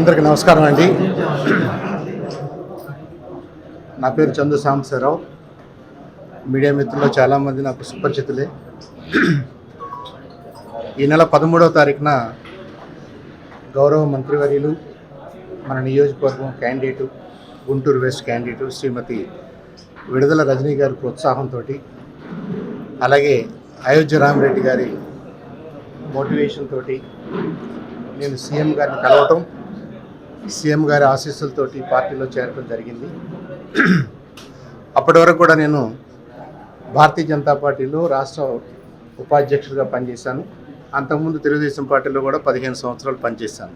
అందరికీ నమస్కారం అండి. నా పేరు చందు సాంబశివరావు. మీడియా మిత్రుల్లో చాలామంది నాకు సుపరిచితులే. ఈ నెల 13వ తారీఖున గౌరవ మంత్రివర్యులు, మన నియోజకవర్గం క్యాండిడేటు, గుంటూరు వెస్ట్ క్యాండిడేటు శ్రీమతి విడుదల రజనీ గారి ప్రోత్సాహంతో, అలాగే అయోధ్య రామిరెడ్డి గారి మోటివేషన్ తోటి నేను సీఎం గారిని కలవటం, సీఎం గారి ఆశీస్సులతోటి పార్టీలో చేరటం జరిగింది. అప్పటి వరకు కూడా నేను భారతీయ జనతా పార్టీలో రాష్ట్ర ఉపాధ్యక్షుడిగా పనిచేశాను. అంతకుముందు తెలుగుదేశం పార్టీలో కూడా 15 సంవత్సరాలు పనిచేశాను.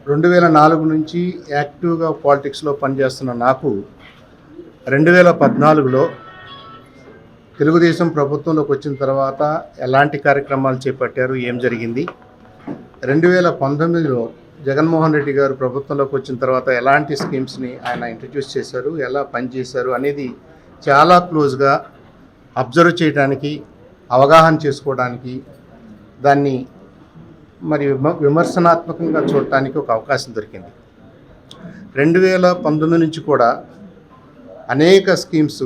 2004 నుంచి యాక్టివ్గా పాలిటిక్స్లో పనిచేస్తున్న నాకు 2014లో తెలుగుదేశం ప్రభుత్వంలోకి వచ్చిన తర్వాత ఎలాంటి కార్యక్రమాలు చేపట్టారు, ఏం జరిగింది, 2019లో జగన్మోహన్ రెడ్డి గారు ప్రభుత్వంలోకి వచ్చిన తర్వాత ఎలాంటి స్కీమ్స్ని ఆయన ఇంట్రడ్యూస్ చేశారు, ఎలా పనిచేశారు అనేది చాలా క్లోజ్గా అబ్జర్వ్ చేయడానికి, అవగాహన చేసుకోవడానికి, దాన్ని మరి విమర్శనాత్మకంగా చూడటానికి ఒక అవకాశం దొరికింది. 2019 నుంచి కూడా అనేక స్కీమ్స్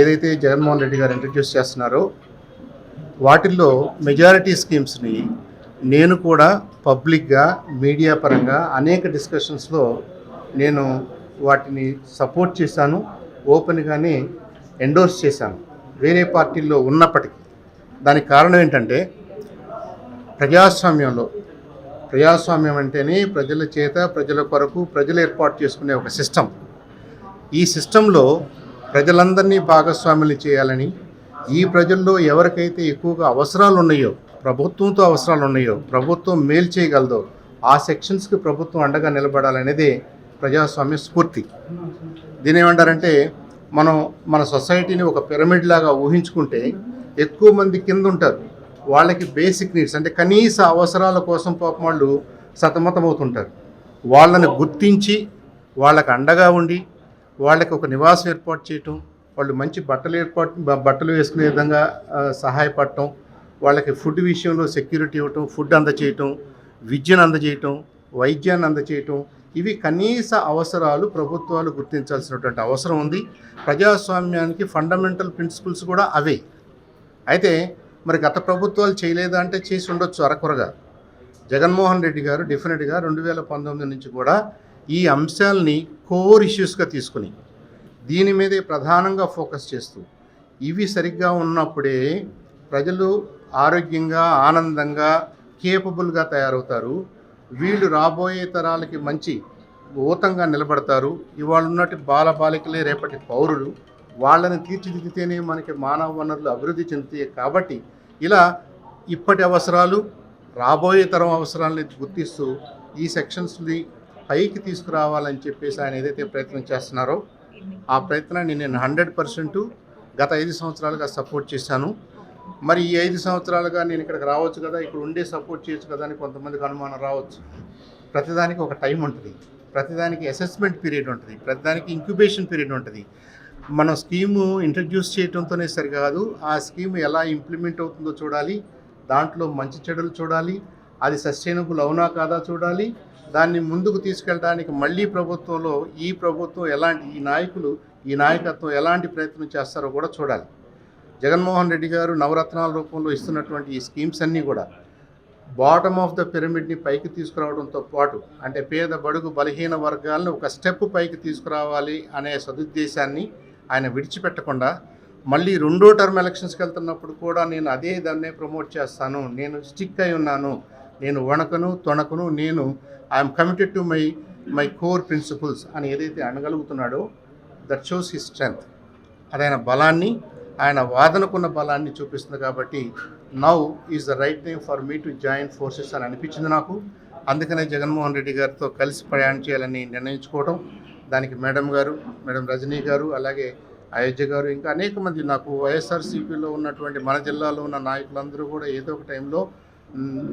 ఏదైతే జగన్మోహన్ రెడ్డి గారు ఇంట్రడ్యూస్ చేస్తున్నారో వాటిల్లో మెజారిటీ స్కీమ్స్ని నేను కూడా పబ్లిక్గా, మీడియా పరంగా అనేక డిస్కషన్స్లో నేను వాటిని సపోర్ట్ చేశాను, ఓపెన్గానే ఎండోర్స్ చేశాను, వేరే పార్టీల్లో ఉన్నప్పటికీ. దానికి కారణం ఏంటంటే ప్రజాస్వామ్యం అంటేనే ప్రజల చేత, ప్రజల కొరకు, ప్రజలు ఏర్పాటు చేసుకునే ఒక సిస్టమ్. ఈ సిస్టంలో ప్రజలందరినీ భాగస్వాములు చేయాలని, ఈ ప్రజల్లో ఎవరికైతే ఎక్కువగా అవసరాలు ఉన్నాయో, ప్రభుత్వంతో అవసరాలు ఉన్నాయో, ప్రభుత్వం మేలు చేయగలదో ఆ సెక్షన్స్కి ప్రభుత్వం అండగా నిలబడాలనేదే ప్రజాస్వామ్య స్ఫూర్తి. దీని ఏమంటారంటే, మన సొసైటీని ఒక పిరమిడ్ లాగా ఊహించుకుంటే ఎక్కువ మంది కింద ఉంటారు. వాళ్ళకి బేసిక్ నీడ్స్ అంటే కనీస అవసరాల కోసం పాపం వాళ్ళు సతమతమవుతుంటారు. వాళ్ళని గుర్తించి వాళ్ళకి అండగా ఉండి వాళ్ళకి ఒక నివాసం ఏర్పాటు చేయటం, వాళ్ళు మంచి బట్టలు వేసుకునే విధంగా సహాయపడటం, వాళ్ళకి ఫుడ్ విషయంలో సెక్యూరిటీ ఇవ్వటం, ఫుడ్ అందజేయటం, విద్యను అందజేయటం, వైద్యాన్ని అందజేయటం, ఇవి కనీస అవసరాలు ప్రభుత్వాలు గుర్తించాల్సినటువంటి అవసరం ఉంది. ప్రజాస్వామ్యానికి ఫండమెంటల్ ప్రిన్సిపల్స్ కూడా అవే. అయితే మరి గత ప్రభుత్వాలు చేయలేదా అంటే చేసి ఉండొచ్చు అరకొరగా. జగన్మోహన్ రెడ్డి గారు డెఫినెట్గా 2019 నుంచి కూడా ఈ అంశాలని కోర్ ఇష్యూస్గా తీసుకుని దీని మీదే ప్రధానంగా ఫోకస్ చేస్తూ, ఇవి సరిగ్గా ఉన్నప్పుడే ప్రజలు ఆరోగ్యంగా, ఆనందంగా, కేపబుల్గా తయారవుతారు. వీళ్ళు రాబోయే తరాలకి మంచి ఊతంగా నిలబడతారు. ఇవాళ ఉన్నట్టు బాలబాలికలే రేపటి పౌరులు. వాళ్ళని తీర్చిదిద్దితేనే మనకి మానవ వనరులు అభివృద్ధి చెందుతాయి. కాబట్టి ఇలా ఇప్పటి అవసరాలు, రాబోయే తరం అవసరాలని గుర్తిస్తూ ఈ సెక్షన్స్ని పైకి తీసుకురావాలని చెప్పేసి ఆయన ఏదైతే ప్రయత్నం చేస్తున్నారో ఆ ప్రయత్నాన్ని నేను 100% గత 5 సంవత్సరాలుగా సపోర్ట్ చేశాను. మరి ఈ 5 సంవత్సరాలుగా నేను ఇక్కడికి రావచ్చు కదా, ఇక్కడ ఉండే సపోర్ట్ చేయొచ్చు కదా అని కొంతమందికి అనుమానం రావచ్చు. ప్రతిదానికి ఒక టైం ఉంటుంది, ప్రతిదానికి అసెస్మెంట్ పీరియడ్ ఉంటుంది, ప్రతిదానికి ఇంక్యుబేషన్ పీరియడ్ ఉంటుంది. మనం స్కీము ఇంట్రడ్యూస్ చేయడంతోనే సరికాదు, ఆ స్కీమ్ ఎలా ఇంప్లిమెంట్ అవుతుందో చూడాలి, దాంట్లో మంచి చెడులు చూడాలి, అది సస్టైనబుల్ అవునా కాదా చూడాలి, దాన్ని ముందుకు తీసుకెళ్ళడానికి మళ్ళీ ప్రభుత్వంలో ఈ ప్రభుత్వం ఎలాంటి, ఈ నాయకత్వం ఎలాంటి ప్రయత్నం చేస్తారో కూడా చూడాలి. జగన్మోహన్ రెడ్డి గారు నవరత్నాల రూపంలో ఇస్తున్నటువంటి ఈ స్కీమ్స్ అన్నీ కూడా బాటమ్ ఆఫ్ ద పిరమిడ్ని పైకి తీసుకురావడంతో పాటు, అంటే పేద, బడుగు, బలహీన వర్గాలను ఒక స్టెప్ పైకి తీసుకురావాలి అనే సదుద్దేశాన్ని ఆయన విడిచిపెట్టకుండా మళ్ళీ 2వ టర్మ్ ఎలక్షన్స్కి వెళ్తున్నప్పుడు కూడా నేను అదే దాన్నే ప్రమోట్ చేస్తాను, నేను స్టిక్ అయి ఉన్నాను, నేను వణకను తొణకను, నేను I'm committed to my core principles అని ఏదైతే అనగలుగుతున్నాడో దట్ షోస్ హిస్ స్ట్రెంగ్త్. అదైన బలాన్ని, ఆయన వాదనకున్న బలాన్ని చూపిస్తుంది. కాబట్టి now is the right time for me to join forces అని అనిపించింది నాకు. అందుకనే జగన్మోహన్ రెడ్డి గారితో కలిసి ప్రయాణం చేయాలని నిర్ణయించుకోవడం, దానికి మేడం రజనీ గారు, అలాగే అయోధ్య గారు, ఇంకా అనేక మంది నాకు వైఎస్ఆర్సీపీలో ఉన్నటువంటి మన జిల్లాలో ఉన్న నాయకులందరూ కూడా ఏదో ఒక టైంలో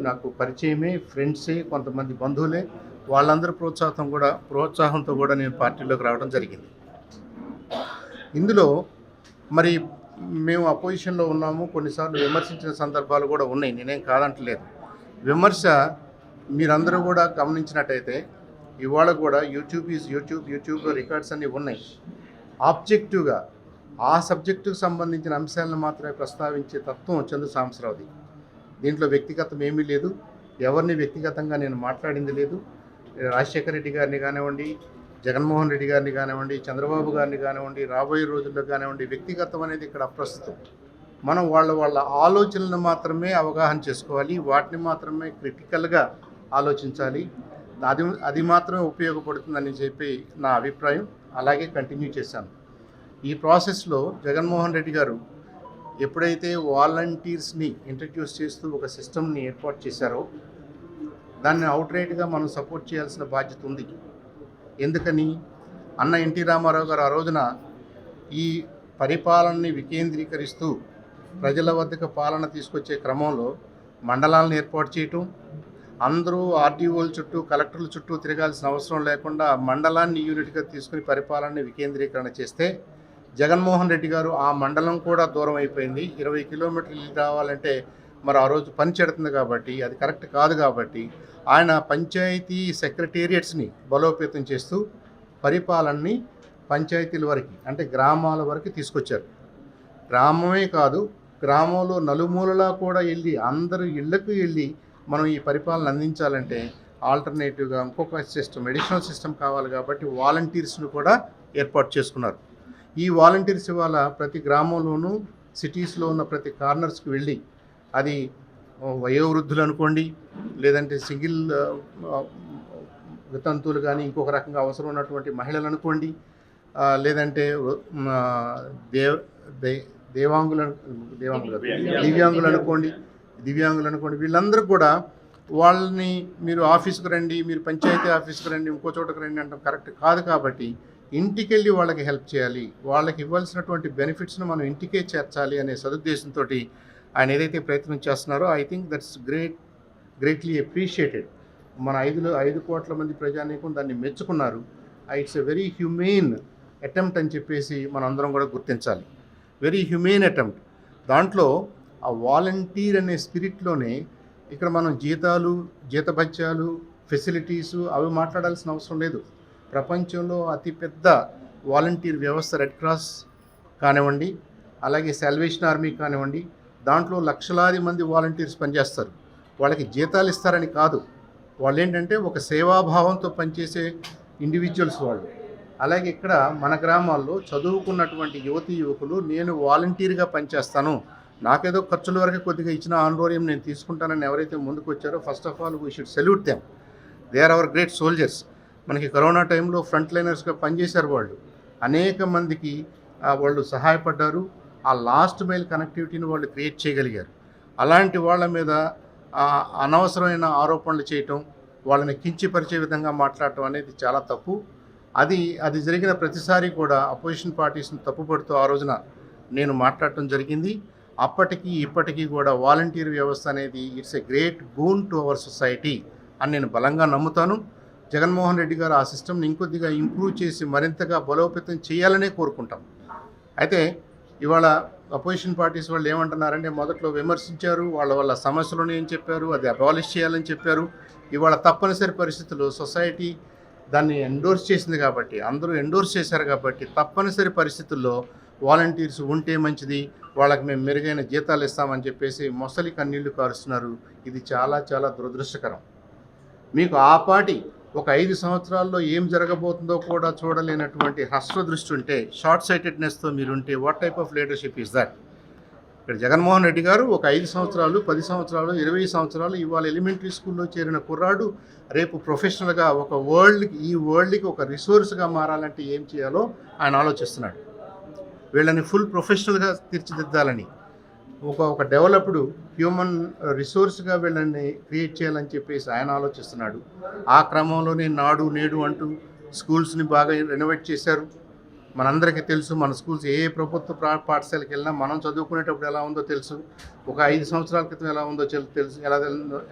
నాకు పరిచయమే, ఫ్రెండ్సే, కొంతమంది బంధువులే. వాళ్ళందరూ ప్రోత్సాహంతో కూడా నేను పార్టీలోకి రావడం జరిగింది. ఇందులో మరి మేము అపోజిషన్లో ఉన్నాము, కొన్నిసార్లు విమర్శించిన సందర్భాలు కూడా ఉన్నాయి, నేనేం కాదంటలేదు. విమర్శ మీరందరూ కూడా గమనించినట్టయితే ఇవాళ కూడా యూట్యూబ్లో రికార్డ్స్ అన్నీ ఉన్నాయి. ఆబ్జెక్టివ్గా ఆ సబ్జెక్టుకు సంబంధించిన అంశాలను మాత్రమే ప్రస్తావించే తత్వం చందు సాంబశివరావుది. దీంట్లో వ్యక్తిగతం ఏమీ లేదు. ఎవరిని వ్యక్తిగతంగా నేను మాట్లాడింది లేదు. రాజశేఖర రెడ్డి గారిని కానివ్వండి, జగన్మోహన్ రెడ్డి గారిని కానివ్వండి, చంద్రబాబు గారిని కానివ్వండి, రాబోయే రోజుల్లో కానివ్వండి, వ్యక్తిగతం అనేది ఇక్కడ అప్రస్తుతం. మనం వాళ్ళ ఆలోచనలను మాత్రమే అవగాహన చేసుకోవాలి, వాటిని మాత్రమే క్రిటికల్గా ఆలోచించాలి. అది మాత్రమే ఉపయోగపడుతుందని చెప్పి నా అభిప్రాయం. అలాగే కంటిన్యూ చేశాను. ఈ ప్రాసెస్లో జగన్మోహన్ రెడ్డి గారు ఎప్పుడైతే వాలంటీర్స్ని ఇంట్రడ్యూస్ చేస్తూ ఒక సిస్టమ్ని ఏర్పాటు చేశారో దాన్ని అవుట్రైట్గా మనం సపోర్ట్ చేయాల్సిన బాధ్యత ఉంది. ఎందుకని అన్న ఎన్టీ రామారావు గారు ఆ రోజున ఈ పరిపాలనని వికేంద్రీకరిస్తూ ప్రజల వద్దకు పాలన తీసుకొచ్చే క్రమంలో మండలాలను ఏర్పాటు చేయటం, అందరూ ఆర్డీఓల చుట్టూ కలెక్టర్ల చుట్టూ తిరగాల్సిన అవసరం లేకుండా మండలాన్ని యూనిట్గా తీసుకుని పరిపాలనని వికేంద్రీకరణ చేస్తే జగన్మోహన్ రెడ్డి గారు ఆ మండలం కూడా దూరం అయిపోయింది. 20 కిలోమీటర్లు రావాలంటే మరి ఆ రోజు పని చెడుతుంది కాబట్టి అది కరెక్ట్ కాదు. కాబట్టి ఆయన పంచాయతీ సెక్రటేరియట్స్ని బలోపేతం చేస్తూ పరిపాలనని పంచాయతీల వరకు అంటే గ్రామాల వరకు తీసుకొచ్చారు. గ్రామమే కాదు, గ్రామంలో నలుమూలలా కూడా వెళ్ళి అందరూ ఇళ్లకు వెళ్ళి మనం ఈ పరిపాలన అందించాలంటే ఆల్టర్నేటివ్గా ఇంకొక సిస్టమ్, అడిషనల్ సిస్టమ్ కావాలి. కాబట్టి వాలంటీర్స్ను కూడా ఏర్పాటు చేసుకున్నారు. ఈ వాలంటీర్స్ ఇవాళ ప్రతి గ్రామంలోనూ సిటీస్లో ఉన్న ప్రతి కార్నర్స్కి వెళ్ళి, అది వయోవృద్ధులు అనుకోండి, లేదంటే సింగిల్ వితంతువులు కానీ, ఇంకొక రకంగా అవసరం ఉన్నటువంటి మహిళలు అనుకోండి, లేదంటే దివ్యాంగులు అనుకోండి, వీళ్ళందరూ కూడా వాళ్ళని మీరు ఆఫీస్కి రండి, మీరు పంచాయతీ ఆఫీస్కి రండి, ఇంకో చోటకు రండి అంటాం కరెక్ట్ కాదు. కాబట్టి ఇంటికి వెళ్ళి వాళ్ళకి హెల్ప్ చేయాలి, వాళ్ళకి ఇవ్వాల్సినటువంటి బెనిఫిట్స్ను మనం ఇంటికే చేర్చాలి అనే సదుద్దేశంతో ఆయన ఏదైతే ప్రయత్నం చేస్తున్నారో I think that's greatly appreciated. మన 5 కోట్ల మంది ప్రజానీకం దాన్ని మెచ్చుకున్నారు. It's a very humane attempt అని చెప్పేసి మనం అందరం కూడా గుర్తించాలి. Very humane attempt. దాంట్లో ఆ వాలంటీర్ అనే స్పిరిట్లోనే ఇక్కడ మనం జీతభత్యాలు, ఫెసిలిటీసు అవి మాట్లాడాల్సిన అవసరం లేదు. ప్రపంచంలో అతిపెద్ద వాలంటీర్ వ్యవస్థ రెడ్ క్రాస్ కానివ్వండి, అలాగే సాల్వేషన్ ఆర్మీ కానివ్వండి, దాంట్లో లక్షలాది మంది వాలంటీర్స్ పనిచేస్తారు. వాళ్ళకి జీతాలు ఇస్తారని కాదు, వాళ్ళు ఏంటంటే ఒక సేవాభావంతో పనిచేసే ఇండివిజువల్స్ వాళ్ళు. అలాగే ఇక్కడ మన గ్రామాల్లో చదువుకున్నటువంటి యువకులు నేను వాలంటీర్గా పనిచేస్తాను, నాకేదో ఖర్చుల వరకు కొద్దిగా ఇచ్చిన ఆనరోరియం నేను తీసుకుంటానని ఎవరైతే ముందుకు వచ్చారో first of all we should salute them. They are our great soldiers. మనకి కరోనా టైంలో ఫ్రంట్ లైనర్స్గా పనిచేశారు. వాళ్ళు అనేక మందికి వాళ్ళు సహాయపడ్డారు. ఆ లాస్ట్ మైల్ కనెక్టివిటీని వాళ్ళు క్రియేట్ చేయగలిగారు. అలాంటి వాళ్ళ మీద అనవసరమైన ఆరోపణలు చేయటం, వాళ్ళని కించపరిచే విధంగా మాట్లాడటం అనేది చాలా తప్పు. అది జరిగిన ప్రతిసారి కూడా అపోజిషన్ పార్టీస్ని తప్పుపడుతూ ఆ రోజున నేను మాట్లాడటం జరిగింది. అప్పటికి ఇప్పటికీ కూడా వాలంటీర్ వ్యవస్థ అనేది it's a great boon to our society అని నేను బలంగా నమ్ముతాను. జగన్మోహన్ రెడ్డి గారు ఆ సిస్టమ్ని ఇంకొద్దిగా ఇంప్రూవ్ చేసి మరింతగా బలోపేతం చేయాలనే కోరుకుంటాం. అయితే ఇవాళ అపోజిషన్ పార్టీస్ వాళ్ళు ఏమంటున్నారంటే మొదట్లో విమర్శించారు, వాళ్ళ సమస్యలను ఏం చెప్పారు, అది అబాలిష్ చేయాలని చెప్పారు. ఇవాళ తప్పనిసరి పరిస్థితుల్లో సొసైటీ దాన్ని ఎండోర్స్ చేసింది కాబట్టి, అందరూ ఎండోర్స్ చేశారు కాబట్టి తప్పనిసరి పరిస్థితుల్లో వాలంటీర్స్ ఉంటే మంచిది, వాళ్ళకి మేము మెరుగైన జీతాలు ఇస్తామని చెప్పేసి మొసలి కన్నీళ్లు కారుస్తున్నారు. ఇది చాలా చాలా దురదృష్టకరం. మీకు ఆపాటి ఒక 5 సంవత్సరాల్లో ఏం జరగబోతుందో కూడా చూడలేనటువంటి హ్రస్వ దృష్టి ఉంటే, షార్ట్ సైటెడ్నెస్తో మీరుంటే what type of leadership is that? ఇక్కడ జగన్మోహన్ రెడ్డి గారు ఒక 5 సంవత్సరాలు, 10 సంవత్సరాలు, 20 సంవత్సరాలు ఇవాళ ఎలిమెంటరీ స్కూల్లో చేరిన కుర్రాడు రేపు ప్రొఫెషనల్గా ఈ వరల్డ్కి ఒక రిసోర్స్గా మారాలంటే ఏం చేయాలో ఆయన ఆలోచిస్తున్నాడు. వీళ్ళని ఫుల్ ప్రొఫెషనల్గా తీర్చిదిద్దాలని, ఒక డెవలప్డ్ హ్యూమన్ రిసోర్స్గా వీళ్ళని క్రియేట్ చేయాలని చెప్పేసి ఆయన ఆలోచిస్తున్నాడు. ఆ క్రమంలోనే నాడు నేడు అంటూ స్కూల్స్ని బాగా రెనోవేట్ చేశారు. మనందరికీ తెలుసు మన స్కూల్స్ ఏ ప్రభుత్వ పాఠశాలకు వెళ్ళినా మనం చదువుకునేటప్పుడు ఎలా ఉందో తెలుసు. ఒక 5 సంవత్సరాల క్రితం ఎలా ఉందో తెలుసు,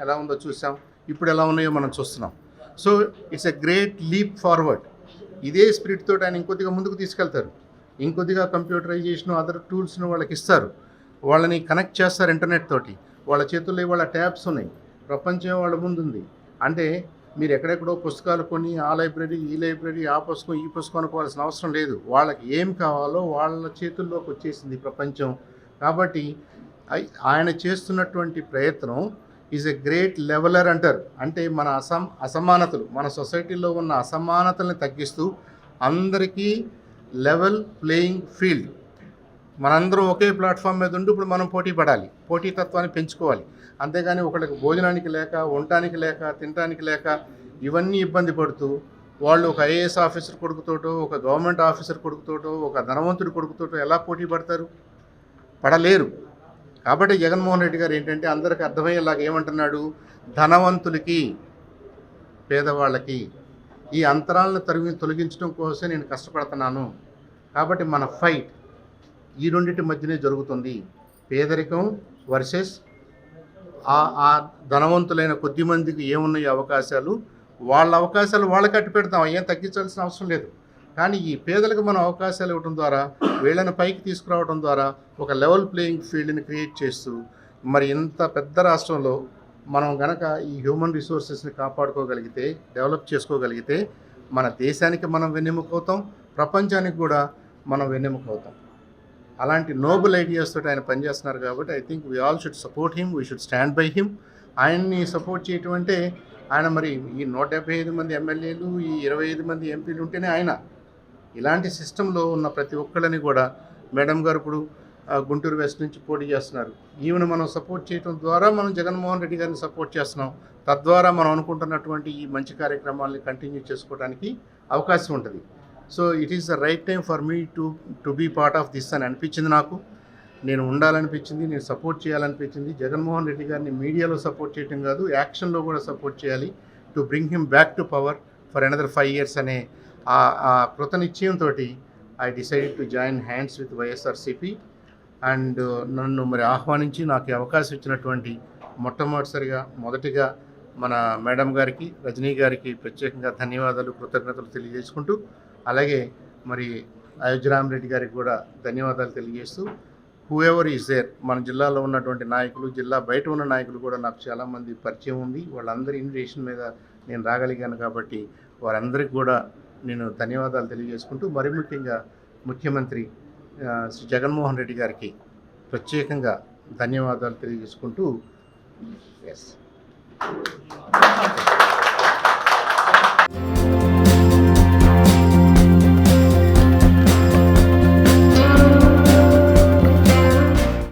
ఎలా ఉందో చూసాం, ఇప్పుడు ఎలా ఉన్నాయో మనం చూస్తున్నాం. So it's a great leap forward. ఇదే స్పిరిట్ తోటి ఆయన ఇంకొద్దిగా ముందుకు తీసుకెళ్తారు. ఇంకొద్దిగా కంప్యూటరైజేషన్, అదర్ టూల్స్ను వాళ్ళకి ఇస్తారు, వాళ్ళని కనెక్ట్ చేస్తారు ఇంటర్నెట్ తోటి. వాళ్ళ చేతుల్లో ఇవాళ ట్యాబ్స్ ఉన్నాయి, ప్రపంచం వాళ్ళ ముందుంది. అంటే మీరు ఎక్కడెక్కడో పుస్తకాలు కొని ఆ లైబ్రరీ ఈ లైబ్రరీ ఆ పుస్తకం ఈ పుస్తకం అనుకోవాల్సిన అవసరం లేదు. వాళ్ళకి ఏం కావాలో వాళ్ళ చేతుల్లోకి వచ్చేసింది ప్రపంచం. కాబట్టి ఆయన చేస్తున్నటువంటి ప్రయత్నం ఈజ్ ఎ గ్రేట్ లెవెలర్ అంటారు. అంటే మన అసమానతలు, మన సొసైటీలో ఉన్న అసమానతల్ని తగ్గిస్తూ అందరికీ లెవెల్ ప్లేయింగ్ ఫీల్డ్, మనందరం ఒకే ప్లాట్ఫామ్ మీద ఉండి ఇప్పుడు మనం పోటీ పడాలి, పోటీతత్వాన్ని పెంచుకోవాలి. అంతేగాని ఒకళ్ళకి భోజనానికి లేక, ఉండటానికి లేక, తినడానికి లేక ఇవన్నీ ఇబ్బంది పడుతూ వాళ్ళు ఒక ఐఏఎస్ ఆఫీసర్ కొడుకుతోటో, ఒక గవర్నమెంట్ ఆఫీసర్ కొడుకుతోటో, ఒక ధనవంతుడి కొడుకుతోటో ఎలా పోటీ పడతారు? పడలేరు. కాబట్టి జగన్మోహన్ రెడ్డి గారు ఏంటంటే అందరికీ అర్థమయ్యేలాగా ఏమంటున్నాడు, ధనవంతులకి పేదవాళ్ళకి ఈ అంతరాలను తొలగించడం కోసమే నేను కష్టపడుతున్నాను. కాబట్టి మన ఫైట్ ఈ రెండింటి మధ్యనే జరుగుతుంది. పేదరికం వర్సెస్ ఆ ధనవంతులైన కొద్ది మందికి ఏమున్నాయి అవకాశాలు, వాళ్ళ అవకాశాలు వాళ్ళకి అట్టు పెడతాం, ఏం తగ్గించాల్సిన అవసరం లేదు. కానీ ఈ పేదలకు మనం అవకాశాలు ఇవ్వడం ద్వారా, వీళ్ళని పైకి తీసుకురావడం ద్వారా ఒక లెవెల్ ప్లేయింగ్ ఫీల్డ్ని క్రియేట్ చేస్తూ, మరి ఇంత పెద్ద రాష్ట్రంలో మనం గనక ఈ హ్యూమన్ రిసోర్సెస్ని కాపాడుకోగలిగితే, డెవలప్ చేసుకోగలిగితే మన దేశానికి మనం వెన్నెముక అవుతాం, ప్రపంచానికి కూడా మనం వెన్నెముక అవుతాం. అలాంటి నోబుల్ ఐడియాస్ తోటి ఆయన పనిచేస్తున్నారు. కాబట్టి I think we all should support him, we should stand by him. ఆయన్ని సపోర్ట్ చేయటం అంటే ఆయన మరి ఈ 175 మంది ఎమ్మెల్యేలు, ఈ 25 మంది ఎంపీలు ఉంటేనే ఆయన. ఇలాంటి సిస్టంలో ఉన్న ప్రతి ఒక్కళ్ళని కూడా మేడం గారు ఇప్పుడు గుంటూరు వెస్ట్ నుంచి పోటీ చేస్తున్నారు. ఈవెన్ మనం సపోర్ట్ చేయడం ద్వారా మనం జగన్మోహన్ రెడ్డి గారిని సపోర్ట్ చేస్తున్నాం. తద్వారా మనం అనుకుంటున్నటువంటి ఈ మంచి కార్యక్రమాలని కంటిన్యూ చేసుకోవడానికి అవకాశం ఉంటుంది. So it is the right time for me to be part of this అని అనిపించింది నాకు. నేను ఉండాలనిపించింది, నేను సపోర్ట్ చేయాలనిపించింది. జగన్మోహన్ రెడ్డి గారిని మీడియాలో సపోర్ట్ చేయడం కాదు, యాక్షన్లో కూడా సపోర్ట్ చేయాలి, to bring him back to power for another 5 years అనే ఆ కృత నిశ్చయంతో I decided to join hands with YSRCP. And నన్ను మరి ఆహ్వానించి నాకు అవకాశం ఇచ్చినటువంటి మొదటిగా మన మేడం గారికి, రజనీ గారికి ప్రత్యేకంగా ధన్యవాదాలు, కృతజ్ఞతలు తెలియజేసుకుంటూ, అలాగే మరి అయోధ్యరామ్ రెడ్డి గారికి కూడా ధన్యవాదాలు తెలియజేస్తూ, హూఎవర్ ఈజ్ దేర్, మన జిల్లాలో ఉన్నటువంటి నాయకులు, జిల్లా బయట ఉన్న నాయకులు కూడా నాకు చాలామంది పరిచయం ఉంది. వాళ్ళందరి ఇన్విటేషన్ మీద నేను రాగలిగాను. కాబట్టి వారందరికీ కూడా నేను ధన్యవాదాలు తెలియజేసుకుంటూ, మరి ముఖ్యంగా ముఖ్యమంత్రి శ్రీ జగన్మోహన్ రెడ్డి గారికి ప్రత్యేకంగా ధన్యవాదాలు తెలియజేసుకుంటూ, ఎస్.